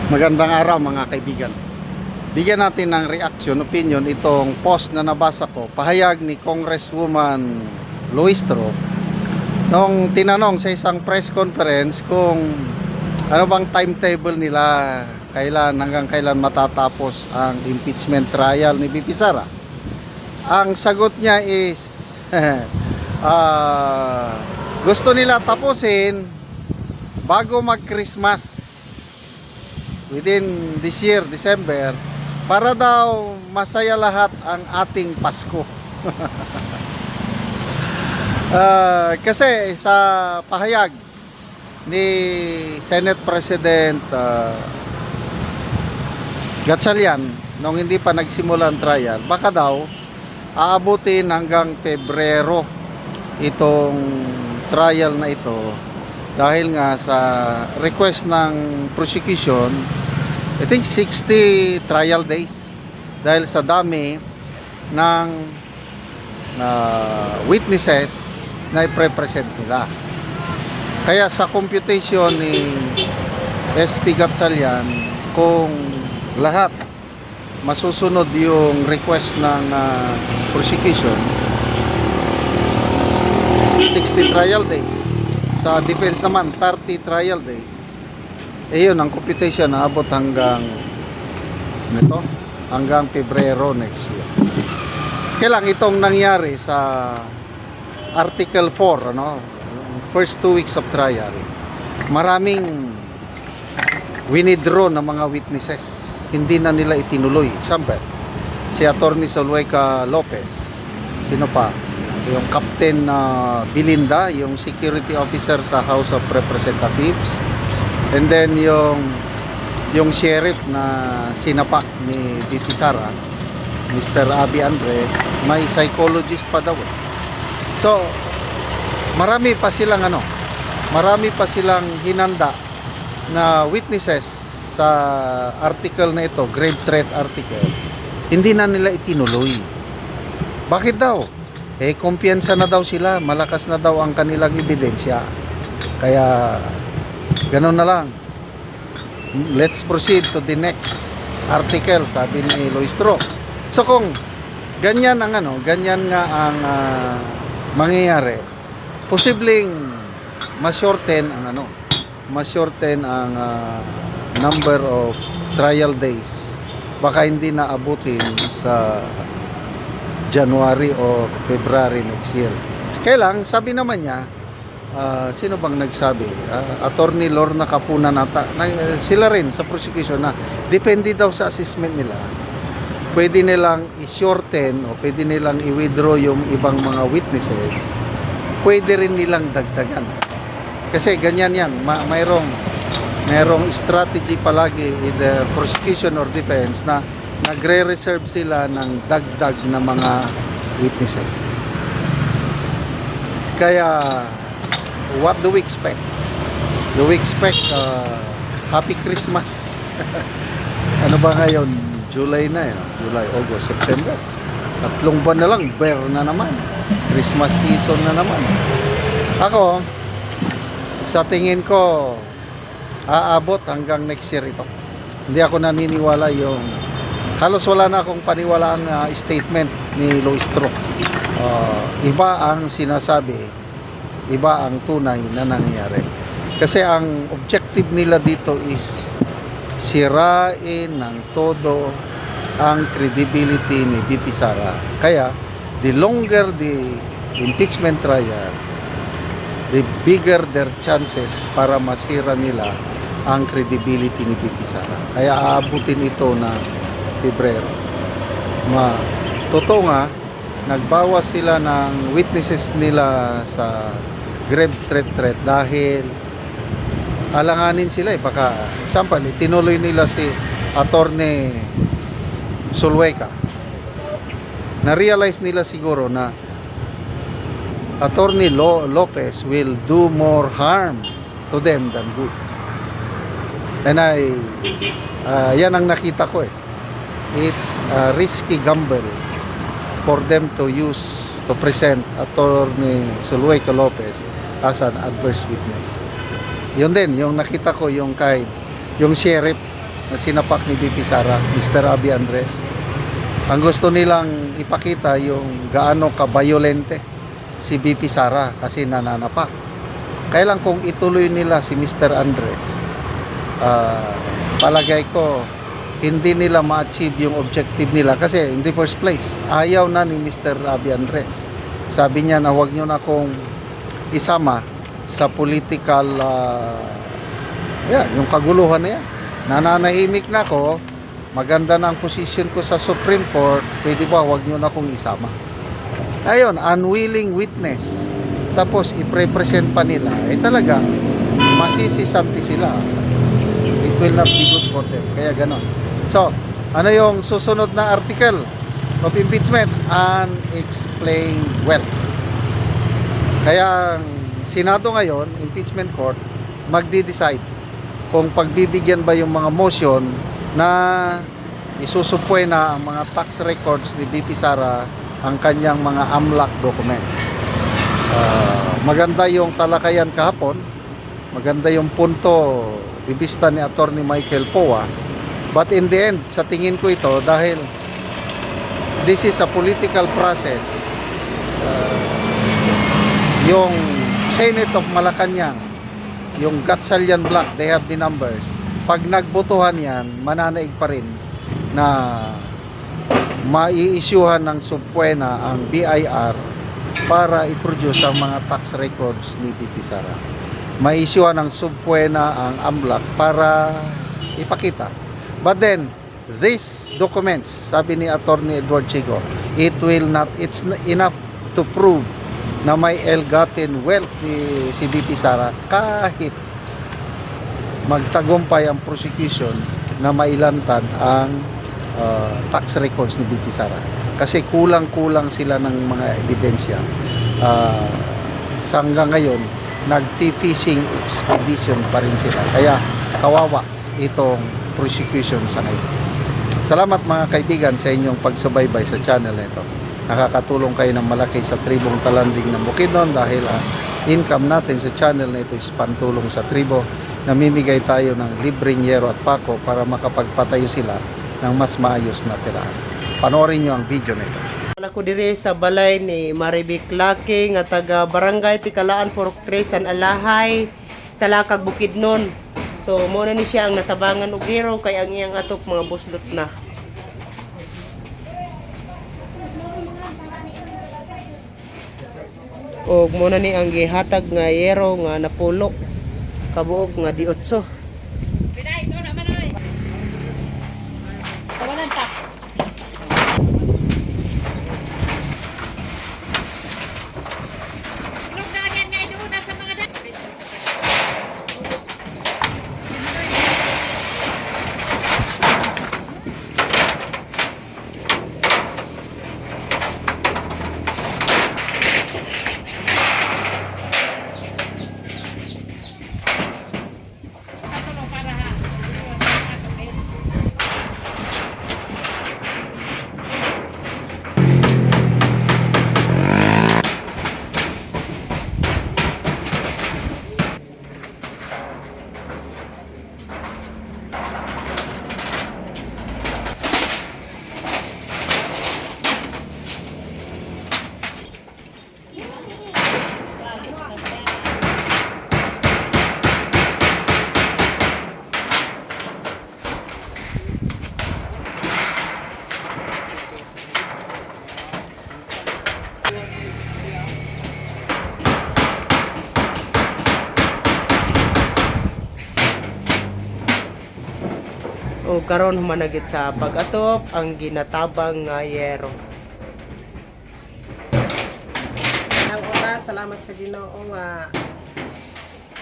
Magandang araw mga kaibigan. Bigyan natin ng reaction, opinion itong post na nabasa ko. Pahayag ni Congresswoman Luistro nung tinanong sa isang press conference kung ano bang timetable nila, hanggang kailan matatapos ang impeachment trial ni VP Sara. Ang sagot niya is gusto nila tapusin bago mag-Christmas, within this year, December, para daw masaya lahat ang ating Pasko. Kasi sa pahayag ni Senate President Gatchalian, nung hindi pa nagsimula ang trial, baka daw aabutin hanggang Pebrero itong trial na ito, dahil nga sa request ng prosecution, I think 60 trial days, dahil sa dami ng witnesses na i-represent nila. Kaya sa computation ni SP Gatchalian, kung lahat masusunod yung request ng prosecution, 60 trial days. Sa defense naman, 30 trial days. Yun, ang computation naabot hanggang Pebrero next year. Kailang itong nangyari sa Article 4, first 2 weeks of trial, maraming winidraw ng mga witnesses. Hindi na nila itinuloy. Example, si Attorney Zulueca Lopez. Sino pa? Yung Captain Bilinda, yung security officer sa House of Representatives, and then yung sheriff na sinapak ni VP Sara, Mr. Abby Andres, may psychologist pa daw. So marami pa silang hinanda na witnesses sa article na ito, grave threat article. Hindi na nila itinuloy. Bakit daw? Kumpiyansa na daw sila, malakas na daw ang kanilang ebidensya. Kaya ganoon na lang. Let's proceed to the next article, sabi ni Luistro. So kung ganyan nga ang mangyayari, posibleng ma-shorten ang number of trial days. Baka hindi na abutin sa January o February next year. Kailang, sabi naman niya, sino bang nagsabi? Attorney Lorna Capuna nata. Sila rin sa prosecution na depende daw sa assessment nila. Pwede nilang i-shorten o pwede nilang i-withdraw yung ibang mga witnesses. Pwede rin nilang dagdagan. Kasi ganyan yan. Mayroong strategy palagi in the prosecution or defense na nagre-reserve sila ng dagdag na mga witnesses. Kaya what do we expect? Do we expect Happy Christmas? Ano ba ngayon? July na yun. July, August, September. 3 buwan na lang, bear na naman. Christmas season na naman. Ako, sa tingin ko, aabot hanggang next year ito. Hindi ako naniniwala halos wala na akong paniwalaang statement ni Luistro. Iba ang sinasabi, iba ang tunay na nangyari. Kasi ang objective nila dito is sirain ng todo ang credibility ni VP Sara. Kaya, the longer the impeachment trial, the bigger their chances para masira nila ang credibility ni VP Sara. Kaya aabutin ito na Pebrero. Totoo nga, nagbawas sila ng witnesses nila sa grave threat dahil alanganin sila baka, example, tinuloy nila si Attorney Zulueca. Na-realize nila siguro na Attorney Lopez will do more harm to them than good. And yan ang nakita ko It's a risky gamble for them to present Attorney Zulueca Lopez as an adverse witness. Yun din, yung nakita ko yung sheriff na sinapak ni VP Sara, Mr. Abby Andres. Ang gusto nilang ipakita yung gaano ka-violente si VP Sara kasi nananapak. Kaya lang kung ituloy nila si Mr. Andres, palagay ko hindi nila ma-achieve yung objective nila kasi in the first place, ayaw na ni Mr. Abby Andres. Sabi niya na huwag niyo na akong isama sa political yung kaguluhan na yan. Nananahimik na ako, maganda na ang position ko sa Supreme Court, pwede ba huwag nyo na akong isama. Ayun, unwilling witness. Tapos i-represent pa nila, talaga masisisanti sila. It will not be good for them. Kaya ganon. So, ano yung susunod na article of impeachment? Unexplained wealth. Kaya ang Senado ngayon, impeachment court, magdi-decide kung pagbibigyan ba yung mga motion na isusupwe na ang mga tax records ni VP Sara ang kanyang mga AMLAC documents. Maganda yung talakayan kahapon, maganda yung punto ibista ni Attorney Michael Poa, but in the end, sa tingin ko ito, dahil this is a political process, yung Senate of Malacanang, yung Gatchalian Block, they have the numbers. Pag nagbotohan yan, mananaig pa rin na mai-issuehan ng subpoena ang BIR para i-produce ang mga tax records ni VP Sara. Mai-issuehan ng subpoena ang AMLAC para ipakita. But then, these documents, sabi ni Attorney Edward Chico, it's enough to prove na may ill-gotten wealth si VP Sara kahit magtagumpay ang prosecution na mailantad ang tax records ni VP Sara. Kasi kulang-kulang sila ng mga ebidensya. Sa hanggang ngayon, nag-fishing expedition pa rin sila. Kaya kawawa itong prosecution sa ngayon. Salamat mga kaibigan sa inyong pagsubaybay sa channel na ito. Nakakatulong kayo ng malaki sa tribong Talanding ng Bukidnon dahil income natin sa channel na ito is pantulong sa tribo. Namimigay tayo ng libreng yero at pako para makapagpatayo sila ng mas maayos na tirahan. Panoorin nyo ang video na ito. Ako diri sa balay ni Marivic Laki nga taga Barangay Tikalaan Purok 3 San Alahay, Talakag Bukidnon. So mo na ni siya ang natabangan og hero kay ang iyang atok mga buslot na. O muna ni ang gihatag nga yero nga napulok kabuok nga di 8. Pinay to na manoy. Tawanan ta. Ilog na yan nga iduuna sa mga dad. O karon humanagit sa pag-atop ang ginatabang nga yero. Ang una, salamat sa Ginoo nga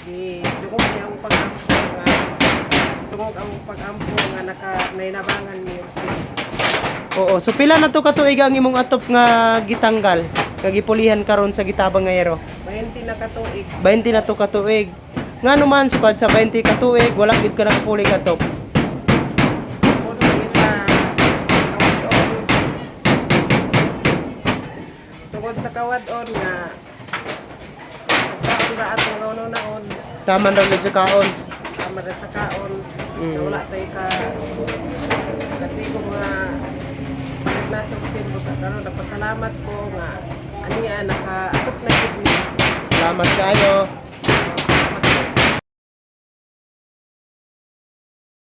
gidungog niya ang pag-ampo nga tungog ang pag-ampo nga nainabangan niyo sa Oo, so pila na to katuig ang imong atop nga gitanggal, nga gipulihan karon sa gitabang nga yero? 20 na katuig. 20 na to katuig. Nga naman sukad sa 20 katuig, wala gid ka nakapuli katop. Puno isa kawadon. Tungod sa kawadon nga pagkaon ra at mga uno-naon Taman ra gid sa kaon. tama ra sa kaon Na wala tayo ka katigo nga balik nato kasi mo sa karon. Nagpasalamat ko nga aniya naka-atop na gid ni. Salamat kayo.